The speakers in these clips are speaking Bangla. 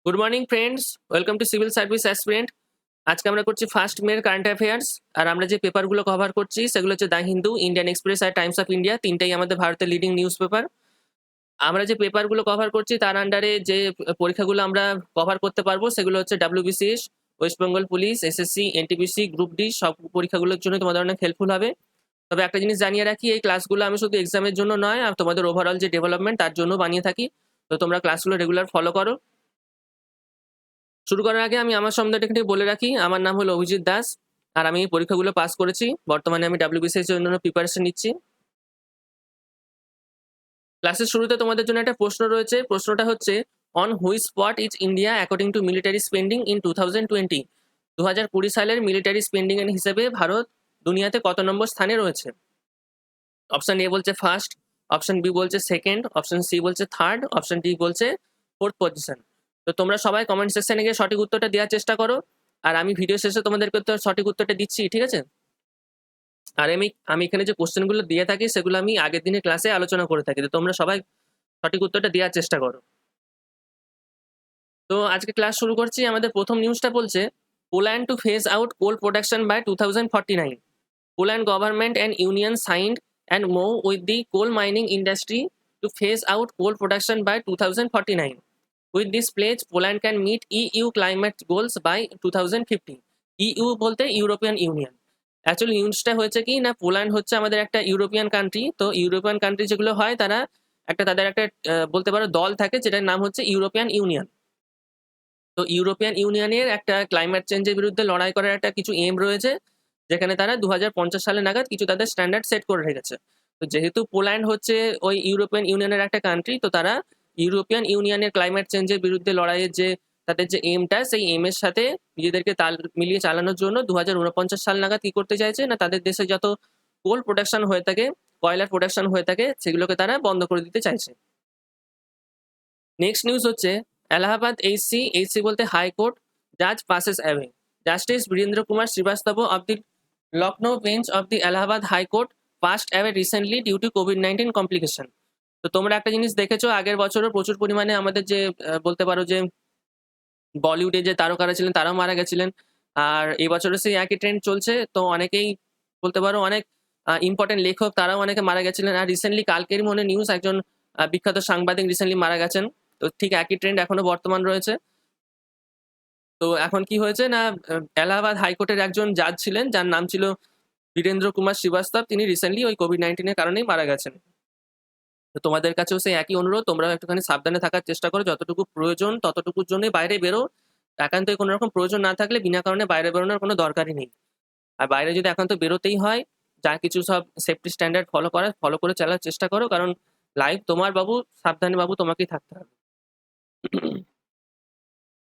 Good morning friends, welcome to civil service aspirant. আজকে আমরা করছি ফার্স্ট মের কারেন্ট অ্যাফেয়ার্স। আর আমরা যে পেপারগুলো কভার করছি সেগুলো হচ্ছে দ্য হিন্দু, ইন্ডিয়ান এক্সপ্রেস আর টাইমস অফ ইন্ডিয়া। তিনটাই আমাদের ভারতের লিডিং নিউজ পেপার। আমরা যে পেপারগুলো কভার করছি তার আন্ডারে যে পরীক্ষাগুলো আমরা কভার করতে পারবো সেগুলো হচ্ছে WBCS, West Bengal police, SSC, NTPC, group D, সব পরীক্ষাগুলোর জন্য তোমাদের অনেক হেল্পফুল হবে। তবে একটা জিনিস জানিয়ে রাখি, এই ক্লাসগুলো আমি শুধু এক্সামের জন্য নয়, আর তোমাদের ওভারঅল যে ডেভেলপমেন্ট তার জন্য বানিয়ে থাকি। তো তোমরা ক্লাসগুলো রেগুলার ফলো করো। শুরু করার আগে আমি আমার সম্বন্ধে একটু বলে রাখি। আমার নাম হলো অভিজিৎ দাস, আর আমি এই পরীক্ষাগুলো পাস করেছি। বর্তমানে আমি ডাব্লিউবিসিএস এর জন্য প্রিপারেশন নিচ্ছি। ক্লাসের শুরুতে তোমাদের জন্য একটা প্রশ্ন রয়েছে। প্রশ্নটা হচ্ছে, on which spot is India according to military spending in 2020? 2020 সালের মিলিটারি স্পেন্ডিং এর হিসেবে ভারত দুনিয়াতে কত নম্বর স্থানে রয়েছে? অপশন এ বলছে ফার্স্ট, অপশন বি বলছে সেকেন্ড, অপশন সি বলছে থার্ড, অপশন ডি বলছে ফোর্থ পজিশন। তো তোমরা সবাই কমেন্ট সেকশনে গিয়ে সঠিক উত্তরটা দেওয়ার চেষ্টা করো। আর আমি ভিডিও শেষে তোমাদেরকে তো সঠিক উত্তরটা দিচ্ছি, ঠিক আছে? আর আমি আমি এখানে যে কোশ্চেনগুলো দিয়ে থাকি সেগুলো আমি আগের দিনের ক্লাসে আলোচনা করে থাকি। তো তোমরা সবাই সঠিক উত্তরটা দেওয়ার চেষ্টা করো। তো আজকে ক্লাস শুরু করছি। আমাদের প্রথম নিউজটা বলছে, Poland to phase out coal production by 2049. Poland government and union signed and move with the coal mining industry to phase out coal production by 2049. With this pledge, Poland can meet EU climate goals by 2050. EU বলতে ইউরোপিয়ান ইউনিয়ন। অ্যাকচুয়ালি নিউজটা হয়েছে কি না, পোল্যান্ড হচ্ছে আমাদের একটা ইউরোপিয়ান কান্ট্রি। তো ইউরোপিয়ান কান্ট্রি যেগুলো হয় তারা তাদের একটা বলতে পারো দল থাকে, যেটার নাম হচ্ছে ইউরোপিয়ান ইউনিয়ন। তো ইউরোপিয়ান ইউনিয়নের একটা ক্লাইমেট চেঞ্জের বিরুদ্ধে লড়াই করার একটা কিছু এম রয়েছে, যেখানে তারা 2050 সালে নাগাদ কিছু তাদের স্ট্যান্ডার্ড সেট করে রেখেছে। তো যেহেতু পোল্যান্ড হচ্ছে ওই ইউরোপিয়ান ইউনিয়নের একটা কান্ট্রি, তো তারা ইউরোপিয়ান ইউনিয়নের ক্লাইমেট চেঞ্জের বিরুদ্ধে লড়াইয়ের যে তাদের যে এমটা, সেই এমের সাথে নিজেদেরকে তাল মিলিয়ে চালানোর জন্য 2049 সাল নাগাদ কি করতে চাইছে না, তাদের দেশে যত কোল প্রোডাকশন হয়ে থাকে, কয়লার প্রোডাকশন হয়ে থাকে, সেগুলোকে তারা বন্ধ করে দিতে চাইছে। নেক্সট নিউজ হচ্ছে, এলাহাবাদ এইচসি বলতে হাইকোর্ট জাজ passes away. Justice Virendra Kumar Srivastava of the Lucknow bench of the Allahabad high court passed away recently due to কোভিড-19 কমপ্লিকেশন। তো তোমরা একটা জিনিস দেখেছো, আগের বছরও প্রচুর পরিমাণে আমাদের যে বলতে পারো যে বলিউডে যে তারকারা ছিলেন তারাও মারা গেছিলেন। আর এই বছরও সেই একই ট্রেন্ড চলছে। তো অনেকেই বলতে পারো অনেক ইম্পর্টেন্ট লেখক তারাও অনেকে মারা গেছিলেন। আর রিসেন্টলি কালকেরই মনে নিউজ, একজন বিখ্যাত সাংবাদিক রিসেন্টলি মারা গেছেন। তো ঠিক একই ট্রেন্ড এখনো বর্তমান রয়েছে। তো এখন কি হয়েছে না, এলাহাবাদ হাইকোর্টের একজন জাজ ছিলেন যার নাম ছিল বীরেন্দ্র কুমার শ্রীবাস্তব, তিনি রিসেন্টলি ওই কোভিড-19 এর কারণেই মারা গেছেন। তো তোমাদের কাছেও সেই একই অনুরোধ, তোমরা একটুখানি সাবধানে থাকার চেষ্টা করো। যতটুকু প্রয়োজন ততটুকুর জন্যই বাইরে বেরো। একান্তই কোনো রকম প্রয়োজন না থাকলে বিনা কারণে বাইরে বেরোনোর কোনো দরকারই নেই। আর বাইরে যদি একান্ত বেরোতেই হয়, যা কিছু সব সেফটি স্ট্যান্ডার্ড ফলো করে চালার চেষ্টা করো, কারণ লাইফ তোমার বাবু, সাবধানে বাবু তোমাকেই থাকতে হবে।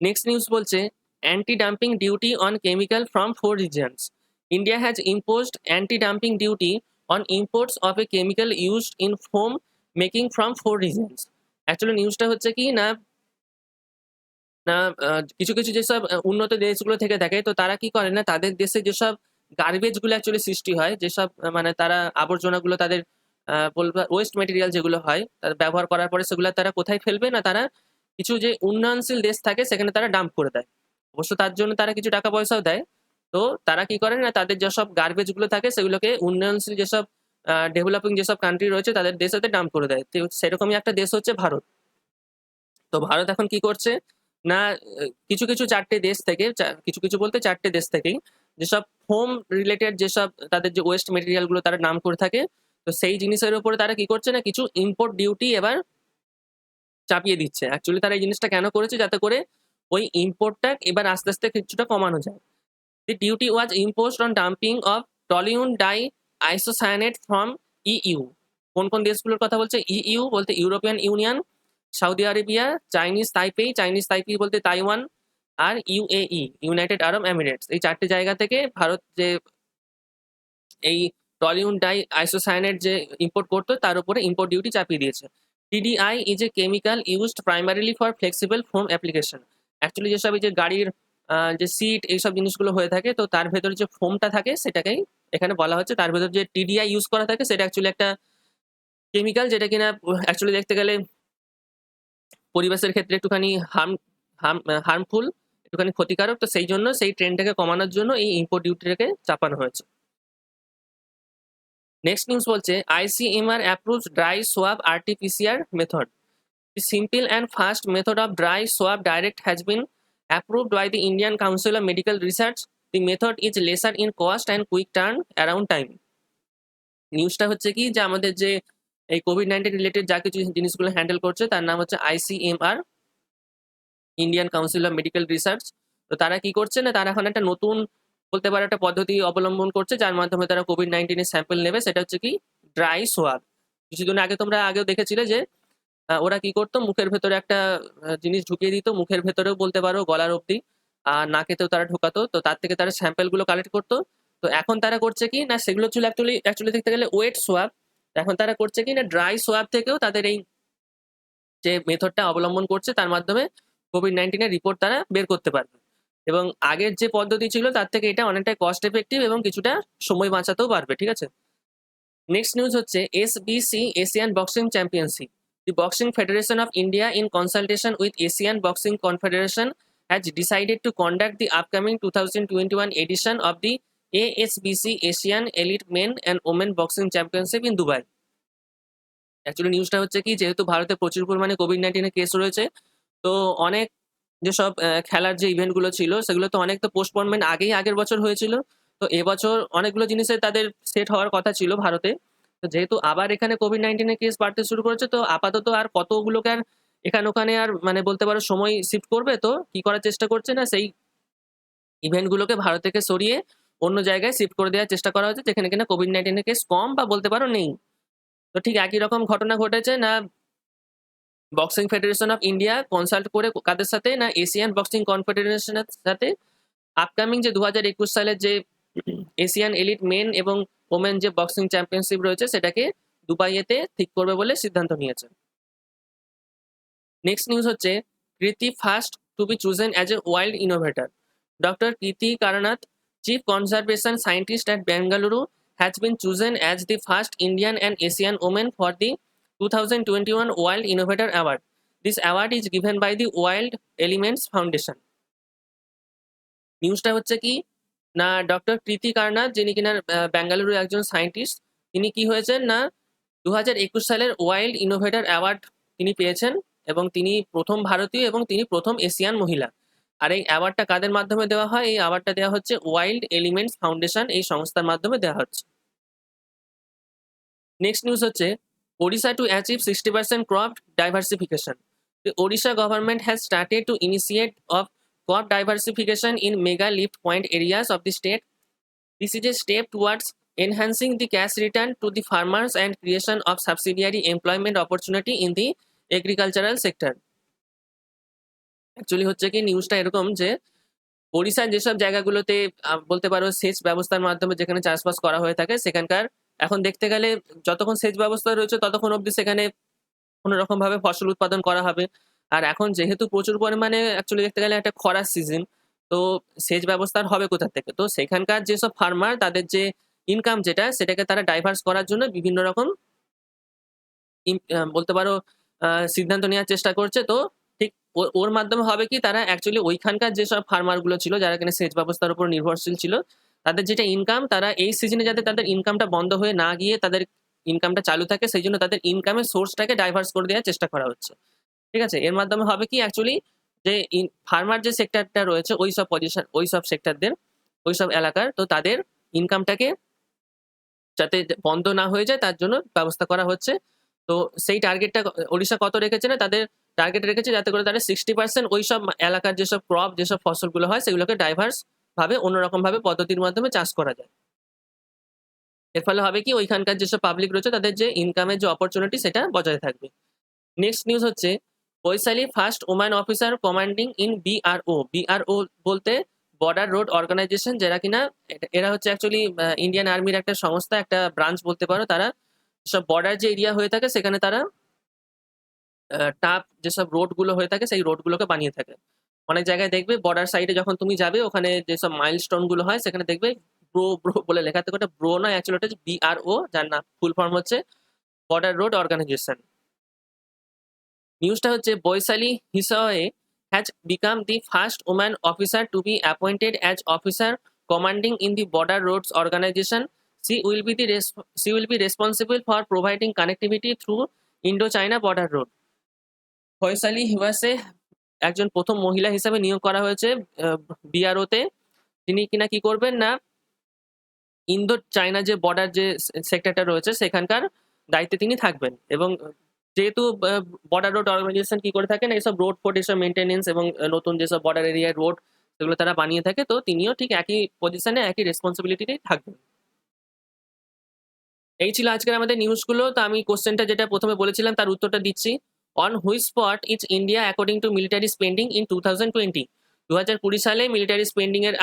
নেক্সট নিউজ বলছে, anti dumping duty on chemical from 4 regions. India has imposed anti dumping duty on imports of A chemical used in foam making from 4 regions. Actually নিউজটা হচ্ছে কি না, না কিছু কিছু যেসব উন্নত দেশগুলো থেকে থাকে, তো তারা কি করে না, তাদের দেশে যেসব গার্বেজ গুলো অ্যাকচুয়ালি সৃষ্টি হয়, যেসব মানে তারা আবর্জনাগুলো তাদের বলবো ওয়েস্ট মেটেরিয়াল যেগুলো হয়, তারা ব্যবহার করার পরে সেগুলো তারা কোথায় ফেলবে না, তারা কিছু যে উন্নয়নশীল দেশ থাকে সেখানে তারা ডাম্প করে দেয়। অবশ্য তার জন্য তারা কিছু টাকা পয়সাও দেয়। তো তারা কি করে না, তাদের যেসব গার্বেজ গুলো থাকে সেগুলোকে উন্নয়নশীল যেসব ডেভেলপিং যেসব কান্ট্রি রয়েছে তাদের দেশেতে ডাম্প করে দেয়। তো সেরকমই একটা দেশ হচ্ছে ভারত। তো ভারত এখন কি করছে না, কিছু কিছু চারটে দেশ থেকে, কিছু কিছু বলতে চারটে দেশ থেকেই যেসব হোম রিলেটেড যেসব তাদের যে ওয়েস্ট মেটেরিয়াল গুলো তারা নাম করে থাকে, তো সেই জিনিসের উপরে তারা কি করছে না, কিছু ইম্পোর্ট ডিউটি এবার চাপিয়ে দিচ্ছে। অ্যাকচুয়ালি তারা এই জিনিসটা কেন করেছে, যাতে করে ওই ইম্পোর্টটা এবার আস্তে আস্তে কিছুটা কমানো যায়। The duty was imposed on dumping of toluene diisocyanate from EU. কোন কোন দেশগুলোর কথা বলছে? ইইউ বলতে European Union, Saudi Arabia, Chinese Taipei বলতে তাইওয়ান, আর ইউএই ইউনাইটেড আরব এমিরেটস। এই চারটে জায়গা থেকে ভারত যে এই টলিউন ডাই আইসোসায়ানেট যে ইম্পোর্ট করতো তার উপরে ইম্পোর্ট ডিউটি চাপিয়ে দিয়েছে। TDI is a chemical used primarily for flexible foam application. Actually যেসব এই যে গাড়ির যে সিট এইসব জিনিসগুলো হয়ে থাকে, তো তার ভেতরে যে ফোমটা থাকে সেটাকেই এখানে বলা হচ্ছে। তার ভেতর যে টিডিআই ইউজ করা থাকে সেটা অ্যাকচুয়ালি একটা কেমিক্যাল, যেটা কিনা অ্যাকচুয়ালি দেখতে গেলে পরিবেশের ক্ষেত্রে একটুখানি হার্মফুল, একটুখানি ক্ষতিকারক, তো সেই জন্য সেই ট্রেন্ডটাকে কমানোর জন্য এই ইম্পোর্ট ডিউটিটাকে চাপানো হয়েছে। নেক্সট নিউজ বলছে ICMR approves dry swab RT-PCR method. The simple and fast method of dry swab direct has been approved by the Indian Council of Medical Research. The method is lesser in cost and quick turn around time. নিউজটা হচ্ছে কি যে আমাদের যে এই COVID-19 রিলেটেড যা কিছু জিনিসগুলো হ্যান্ডেল করছে তার নাম হচ্ছে ICMR, Indian council of medical research. তো তারা কি করছে না, তারা এখন একটা নতুন বলতে পারে একটা পদ্ধতি অবলম্বন করছে যার মাধ্যমে তারা COVID-19 এর স্যাম্পল নেবে, সেটা হচ্ছে কি ড্রাই সোয়াব। কিছুদিন আগে তোমরা আগেও দেখেছিলে যে ওরা কি করতো, মুখের ভেতরে একটা জিনিস ঢুকিয়ে দিত, মুখের ভেতরেও বলতে পারো গলার অবধি, আর নাকেতেও তারা ঢোকাতো, তো তার থেকে তারা স্যাম্পেল গুলো কালেক্ট করতো। তো এখন তারা করছে কি না, সেগুলো ছিল অ্যাকচুয়ালি দেখতে গেলে ওয়েট সোয়াব, এখন তারা করছে কি না ড্রাই সোয়াব থেকেও তাদের এই যে মেথডটা অবলম্বন করছে তার মাধ্যমে COVID-19 এর রিপোর্ট তারা বের করতে পারবে। এবং আগের যে পদ্ধতি ছিল তার থেকে এটা অনেকটাই কস্ট এফেক্টিভ এবং কিছুটা সময় বাঁচাতেও পারবে, ঠিক আছে। নেক্সট নিউজ হচ্ছে SBC Asian boxing championship. The Boxing Federation of India, in consultation with Asian Boxing Confederation, has decided to conduct the upcoming 2021 edition of the ASBC Asian Elite Men and Women Boxing Championship in Dubai. Actually নিউজটা হচ্ছে কি, যেহেতু ভারতে প্রচুর পরিমাণে COVID-19 এর কেস রয়েছে, তো অনেক যেসব খেলার যে ইভেন্টগুলো ছিল সেগুলো তো অনেক তো পোস্টপোনমেন্ট আগের বছর হয়েছিল। তো এবছর অনেকগুলো জিনিসে তাদের সেট হওয়ার কথা ছিল ভারতে। তো যেহেতু আবার এখানে COVID-19 এর কেস বাড়তে শুরু করেছে, তো আপাতত আর কতগুলোকে আর এখানে ওখানে আর মানে বলতে পারো সময় শিফট করবে, তো কি করার চেষ্টা করছে না, সেই ইভেন্টগুলোকে ভারত থেকে সরিয়ে অন্য জায়গায় শিফট করে দেওয়ার চেষ্টা করা হচ্ছে যেখানে কিনা COVID-19 এর কেস কম বা বলতে পারো নেই। তো ঠিক একই রকম ঘটনা ঘটেছে না, boxing federation of India consult করে কাদের সাথে না, এশিয়ান বক্সিং কনফেডারেশনের সাথে আপকামিং যে 2021 সালের যে এশিয়ান এলিট মেন এবং ওমেন যে বক্সিং চ্যাম্পিয়নশিপ রয়েছে সেটাকে দুবাইয়েতে ঠিক করবে বলে সিদ্ধান্ত নিয়েছে। নেক্সট নিউজ হচ্ছে Kriti first to be chosen as a wild innovator. Doctor Kriti Karanth, chief conservation scientist at Bengaluru, has been chosen as the first Indian and Asian woman for the 2021 Wild Innovator Award. This award is given by the Wild Elements Foundation. নিউজটা হচ্ছে কি না, ডক্টর কৃতি কারনাথ যিনি কিনা বেঙ্গালুরুর একজন সায়েন্টিস্ট, তিনি কি হয়েছেন না 2021 সালের ওয়াইল্ড ইনোভেটর অ্যাওয়ার্ড তিনি পেয়েছেন এবং তিনি প্রথম ভারতীয় এবং তিনি প্রথম এশিয়ান মহিলা। আর এই অ্যাওয়ার্ডটা কাদের মাধ্যমে দেওয়া হয়, এই অ্যাওয়ার্ডটা দেওয়া হচ্ছে ওয়াইল্ড এলিমেন্টস ফাউন্ডেশন এই সংস্থার মাধ্যমে দেওয়া হচ্ছে। নেক্সট নিউজ হচ্ছে Odisha to achieve 60% crop diversification. The Odisha government has started to initiate of crop diversification in mega lift point areas of the state. This is a step towards enhancing the cash return to the farmers and creation of subsidiary employment opportunity in the agricultural sector. Actually হচ্ছে কি নিউজটা এরকম যে ওড়িশার যেসব জায়গাগুলোতে বলতে পারো সেচ ব্যবস্থার মাধ্যমে যেখানে চাষবাস করা হয়ে থাকে সেখানকার এখন দেখতে গেলে যতক্ষণ সেচ ব্যবস্থা রয়েছে ততক্ষণ অবধি সেখানে কোনো রকম ভাবে ফসল উৎপাদন করা হবে। আর এখন যেহেতু প্রচুর পরিমাণে অ্যাকচুয়ালি দেখতে গেলে একটা খরার সিজন, তো সেচ ব্যবস্থার হবে কোথা থেকে, তো সেখানকার যেসব ফার্মার তাদের যে ইনকাম যেটা সেটাকে তারা ডাইভার্স করার জন্য বিভিন্ন রকম বলতে পারো সিদ্ধান্ত নেওয়ার চেষ্টা করছে। তো ঠিক ওর মাধ্যমে হবে কি, তারা অ্যাকচুয়ালি ওইখানকার যেসব ফার্মার গুলো ছিল যারা কিনা সেচ ব্যবস্থার উপর নির্ভরশীল ছিল, তাদের যেটা ইনকাম, তারা এই সিজনে যাতে তাদের ইনকামটা বন্ধ হয়ে না গিয়ে তাদের ইনকামটা চালু থাকে সেই জন্য তাদের ইনকামের সোর্সটাকে ডাইভার্স করে দেওয়ার চেষ্টা করা হচ্ছে, ঠিক আছে। এর মাধ্যমে হবে কি অ্যাকচুয়ালি যে ফার্মার যে সেক্টরটা রয়েছে ওইসব পজিশন ওইসব সেক্টরদের ওইসব এলাকার, তো তাদের ইনকামটাকে যাতে বন্ধ না হয়ে যায় তার জন্য ব্যবস্থা করা হচ্ছে। তো সেই টার্গেটটা ওড়িশা কত রেখেছে না, তাদের টার্গেট রেখেছে যাতে করে তারা 60% ওইসব এলাকার যেসব ক্রপ যেসব ফসলগুলো হয় সেগুলোকে ডাইভার্স ভাবে অন্যরকম ভাবে পদ্ধতির মাধ্যমে চাষ করা যায়। এর ফলে হবে কি ওইখানকার যেসব পাবলিক রয়েছে তাদের যে ইনকামের যে অপরচুনিটি সেটা বজায় থাকবে। নেক্সট নিউজ হচ্ছে Vaishali first woman officer commanding in BRO বলতে বর্ডার রোড অর্গানাইজেশন, যারা কিনা এরা হচ্ছে অ্যাকচুয়ালি ইন্ডিয়ান আর্মির একটা সংস্থা, একটা ব্রাঞ্চ বলতে পারো। তারা সব বর্ডার যে এরিয়া হয়ে থাকে সেখানে তারা টাফ যেসব রোড গুলো হয়ে থাকে সেই রোড গুলোকে বানিয়ে থাকে। অনেক জায়গায় দেখবে বর্ডার সাইডে যখন তুমি যাবে ওখানে যেসব মাইলস্টোন গুলো হয় সেখানে দেখবে ব্রো ব্রো বলে লেখা থাকে, ওটা ব্রো নয় অ্যাকচুয়ালি ওটা বিআরও, যার নাম ফুল ফর্ম হচ্ছে বর্ডার রোড অর্গানাইজেশন। নিউজটা হচ্ছে Vaishali হিসাওয়ে has become the first woman officer to be appointed as officer commanding in the Border Roads Organization. She will be responsible for providing connectivity through Indo-China border road. ফয়সালি হিবাসে একজন প্রথম মহিলা হিসাবে নিয়োগ করা হয়েছে বিআরওতে, তিনি কিনা কি করবেন না ইন্দো চায়না যে বর্ডার যে সেক্টরটা রয়েছে সেখানকার দায়িত্বে তিনি থাকবেন। এবং যেহেতু বর্ডার রোড অর্গানাইজেশন কি করে থাকেন এইসব রোড ফোড এসব মেনটেনেন্স এবং নতুন যেসব বর্ডার এরিয়ার রোড সেগুলো তারা বানিয়ে থাকে, তো তিনিও ঠিক একই পজিশনে একই রেসপন্সিবিলিটিতেই থাকবেন। এই ছিল আজকের আমাদের নিউজগুলো। তো আমি কোশ্চেনটা যেটা প্রথমে বলেছিলাম তার উত্তরটা দিচ্ছি। On which spot is India according to military spending in 2020? 2020 সালে মিলিটারি স্পেন্ডিং এর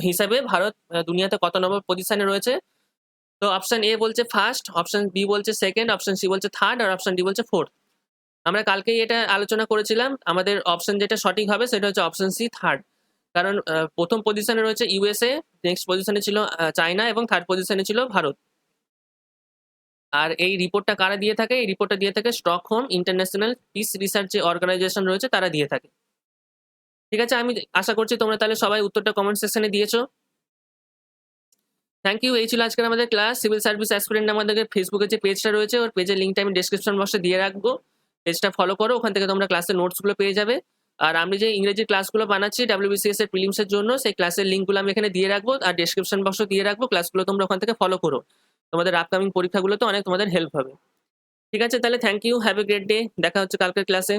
হিসাবে ভারত দুনিয়াতে কত নম্বর পজিশনে রয়েছে? তো অপশন এ বলছে ফার্স্ট, অপশন বি বলছে সেকেন্ড, অপশন সি বলছে থার্ড, আর অপশন ডি বলছে ফোর্থ। আমরা কালকেই এটা আলোচনা করেছিলাম, আমাদের অপশন যেটা সঠিক হবে সেটা হচ্ছে অপশন সি থার্ড। কারণ প্রথম পজিশনে রয়েছে ইউএসএ, নেক্সট পজিশনে ছিল চায়না এবং থার্ড পজিশনে ছিল ভারত। আর এই রিপোর্টটা কারা দিয়ে থাকে? এই রিপোর্টটা দিয়ে থাকে স্টকহোম ইন্টারন্যাশনাল পিস রিসার্চ যে অর্গানাইজেশন রয়েছে তারা দিয়ে থাকে। ঠিক আছে, আমি আশা করছি তোমরা তাহলে সবাই উত্তরটা কমেন্ট সেকশনে দিয়েছো। Thank you. এই ছিল আজকের আমাদের ক্লাস। সিভিল সার্ভিস অ্যাসপিরেন্ট আমাদের ফেসবুকে যে পেজটা রয়েছে ওর পেজের লিঙ্কটা আমি ডেসক্রিপশন বক্সে দিয়ে রাখবো, পেজটা ফলো করো, ওখান থেকে তোমরা ক্লাসের নোটসগুলো পেয়ে যাবে। আর আমি যে ইংরেজি ক্লাসগুলো বানাচ্ছি WBCS এর প্রিলিমসের জন্য সেই ক্লাসের লিঙ্কগুলো আমি এখানে দিয়ে রাখবো আর ডেসক্রিপশন বক্সে দিয়ে রাখবো, ক্লাসগুলো তোমরা ওখান থেকে ফলো করো, তোমাদের আপকামিং পরীক্ষাগুলোতে অনেক তোমাদের হেল্প হবে। ঠিক আছে, তাহলে thank you, have a great day, দেখা হচ্ছে কালকের ক্লাসে।